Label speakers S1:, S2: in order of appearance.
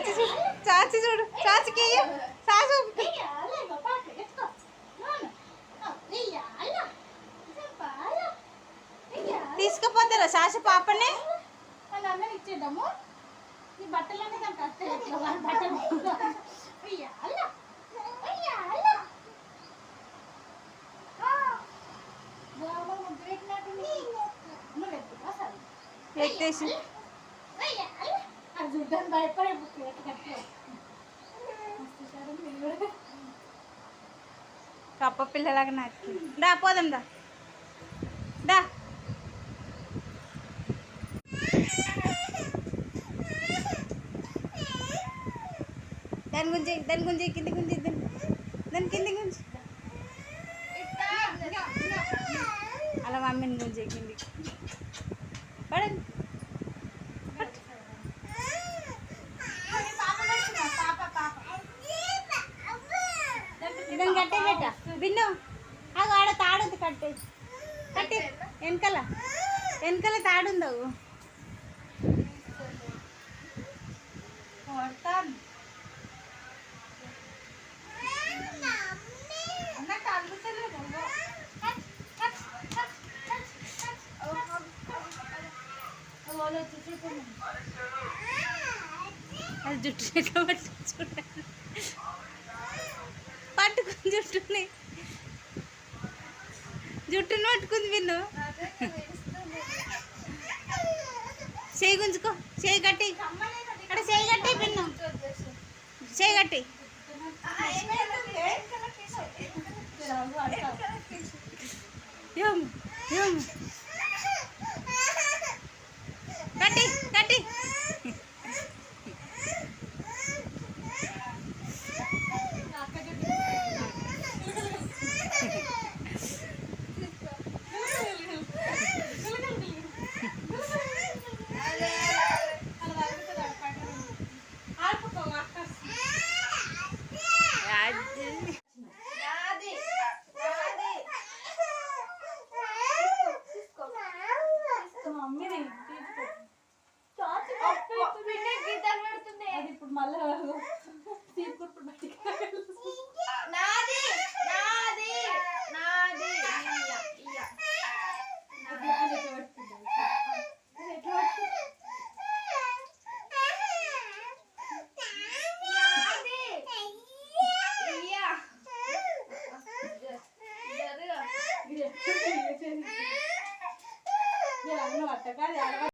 S1: చాచి చూడు, చాచి చూడు, చాచికి చాచు తీసుకుపోతారా చాచి పాపని?
S2: అందరూ ఇచ్చేద్దాము. ఈ బట్టలన్నీ దానికి వస్తాయి. బట్టలు
S1: ఎత్తేసి
S2: భయపడే
S1: కప్ప పిల్లలాగా నాకు దా పోదాం దా దా. దాని గుంజి కింది గుంజి దాని కింది గుంజి అలా మమ్మీని గుంజి కింది పడండి. ఇదని కట్టే పెట్ట బిన్ను అది ఆడ తాడుంది కట్టే కట్టి వెనకాల తాడుందవు అది జుట్టు కాబట్టి చూడండి పట్టుకుని జుట్టుని పట్టుకుంది విన్ను. చేయి గుంజుకో, చేయి కట్టి అక్కడ చేయి కట్టి విన్ను, చేయి కట్టి కట్టి కట్టి
S2: ఇప్పుడు మళ్ళీ